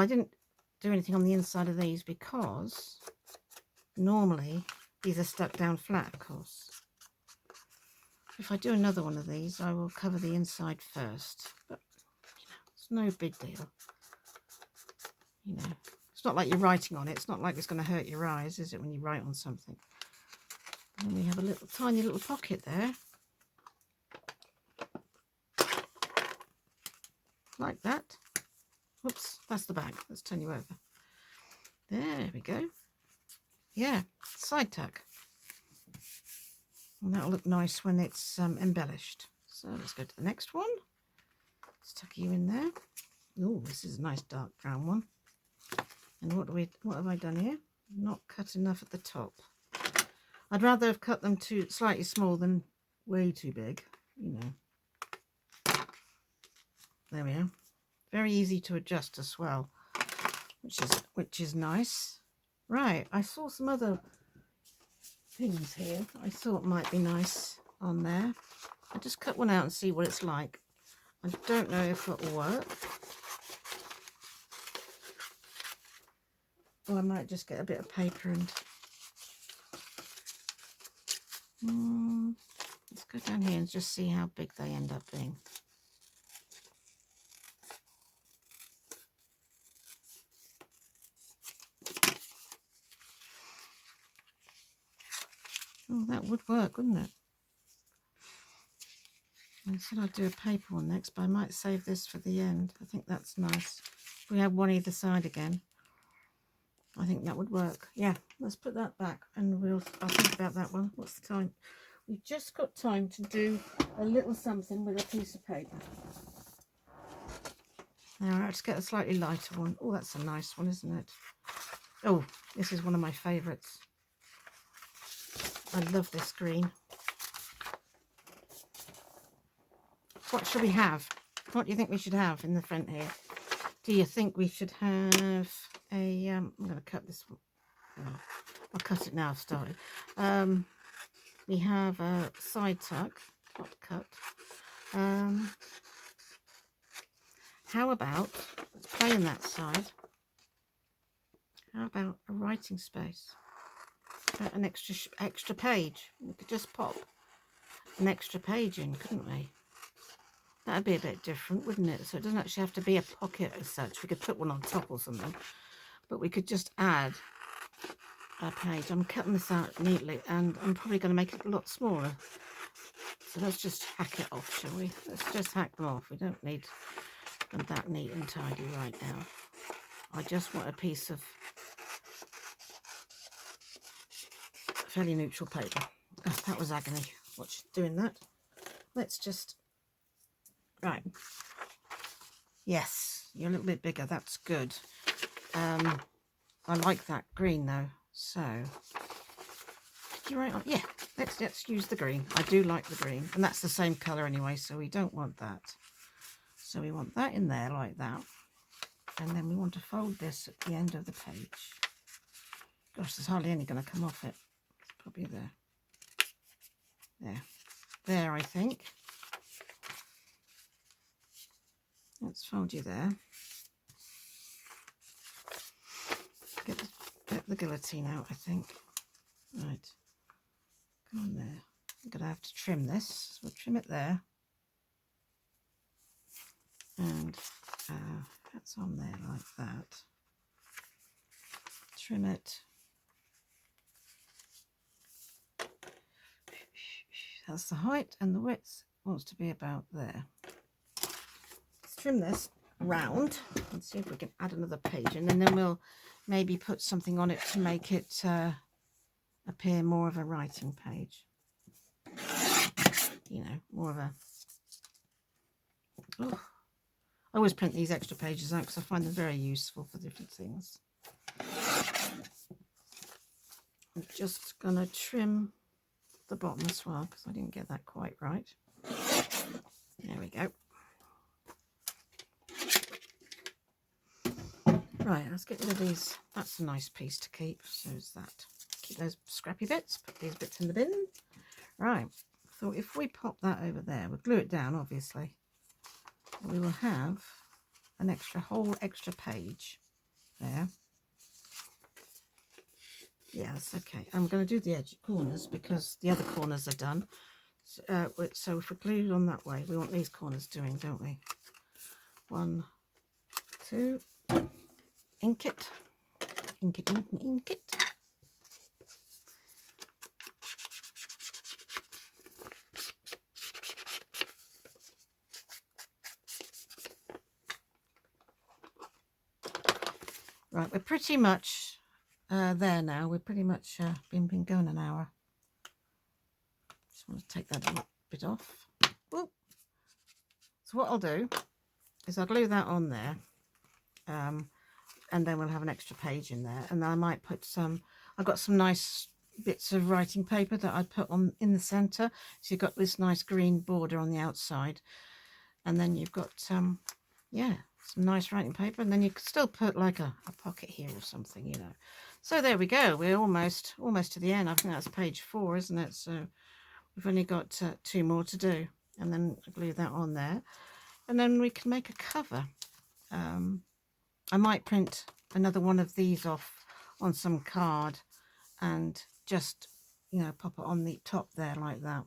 I didn't do anything on the inside of these because normally these are stuck down flat, of course. If I do another one of these, I will cover the inside first, but you know, it's no big deal. You know, it's not like you're writing on it. It's not like it's going to hurt your eyes, is it, when you write on something? And then we have a little tiny little pocket there. Like that. Whoops, that's the back. Let's turn you over. There we go. Yeah, side tuck. And that'll look nice when it's embellished. So let's go to the next one. Let's tuck you in there. Oh, this is a nice dark brown one. And what have I done here? Not cut enough at the top. I'd rather have cut them too slightly small than way too big, you know. There we are. Very easy to adjust as well, which is nice. Right, I saw some other things here I thought might be nice on there. I'll just cut one out and see what it's like. I don't know if it'll work. Or I might just get a bit of paper and let's go down here and just see how big they end up being. Oh, that would work, wouldn't it? I said I'd do a paper one next, but I might save this for the end. I think that's nice. If we have one either side again, I think that would work. Yeah, let's put that back and I'll think about that one. What's the time? We've just got time to do a little something with a piece of paper. Now, let's get a slightly lighter one. Oh, that's a nice one, isn't it? Oh, this is one of my favourites. I love this green. What should we have? What do you think we should have in the front here? Do you think we should have a... I'm going to cut this one. Oh, I'll cut it now, I've started. We have a side tuck, top cut. How about, let's play in that side. How about a writing space? An extra page. We could just pop an extra page in, couldn't we? That'd be a bit different, wouldn't it? So it doesn't actually have to be a pocket as such. We could put one on top or something, but we could just add a page. I'm cutting this out neatly, and I'm probably going to make it a lot smaller. So let's just hack it off, shall we? Let's just hack them off. We don't need them that neat and tidy right now. I just want a piece of fairly neutral paper. Oh, that was agony. Watch doing that. Let's just... Right. Yes, you're a little bit bigger. That's good. I like that green though. So, did you write on? Yeah. Let's use the green. I do like the green, and that's the same colour anyway. So we don't want that. So we want that in there like that, and then we want to fold this at the end of the page. Gosh, there's hardly any going to come off it. It's probably there. There. I think. Let's fold you there. Get the guillotine out, I think. Right. Go on there. I'm going to have to trim this. So we'll trim it there. And that's on there like that. Trim it. That's the height, and the width wants to be about there. Trim this round and see if we can add another page, and then we'll maybe put something on it to make it appear more of a writing page, you know, more of a... Oh, I always print these extra pages out because I find them very useful for different things. I'm just going to trim the bottom as well because I didn't get that quite right. There we go. Right, let's get rid of these. That's a nice piece to keep. Shows that. Keep those scrappy bits. Put these bits in the bin. Right. So if we pop that over there, we'll glue it down, obviously. We will have an whole extra page there. Yes, okay. I'm going to do the edge corners because the other corners are done. So if we're glued on that way, we want these corners doing, don't we? 1, 2. Ink it. Ink it, ink it, ink it. Right, we're pretty much there now. We're pretty much been going an hour. Just want to take that bit off. Whoop. So what I'll do is I'll glue that on there. And then we'll have an extra page in there. And I might put I've got some nice bits of writing paper that I put on in the centre. So you've got this nice green border on the outside. And then you've got, yeah, some nice writing paper. And then you could still put like a pocket here or something, you know. So there we go. We're almost to the end. I think that's page 4, isn't it? So we've only got 2 more to do. And then I'll glue that on there. And then we can make a cover. I might print another one of these off on some card and just, you know, pop it on the top there like that.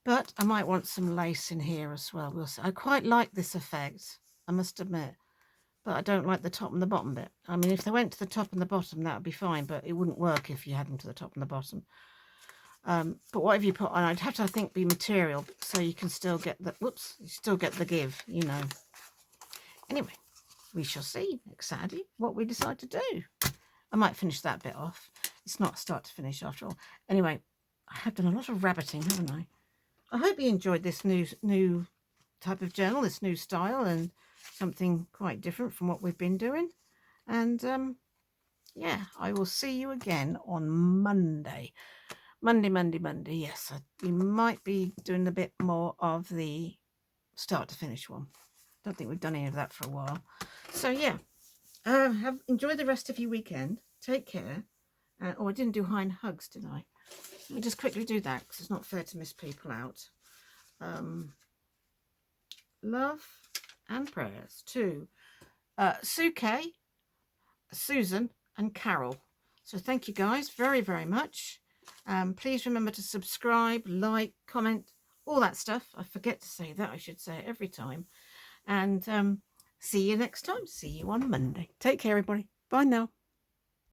But I might want some lace in here as well. We'll see. I quite like this effect, I must admit, but I don't like the top and the bottom bit. I mean, if they went to the top and the bottom, that would be fine, but it wouldn't work if you had them to the top and the bottom. But whatever you put on, I'd have to, I think, be material so you can still get the, whoops, you still get the give, you know. Anyway, we shall see next Saturday what we decide to do. I might finish that bit off. It's not start to finish after all. Anyway, I have done a lot of rabbiting, haven't I? I hope you enjoyed this new type of journal, this new style, and something quite different from what we've been doing. And yeah, I will see you again on Monday. Monday. Yes, we might be doing a bit more of the start to finish one. Don't think we've done any of that for a while. So yeah, enjoy the rest of your weekend. Take care. Oh, I didn't do hind hugs, did I? Let me just quickly do that because it's not fair to miss people out. Love and prayers to Suke, Susan and Carol. So thank you guys very, very much. Please remember to subscribe, like, comment, all that stuff. I forget to say that. I should say it every time. And see you next time. See you on Monday. Take care, everybody. Bye now.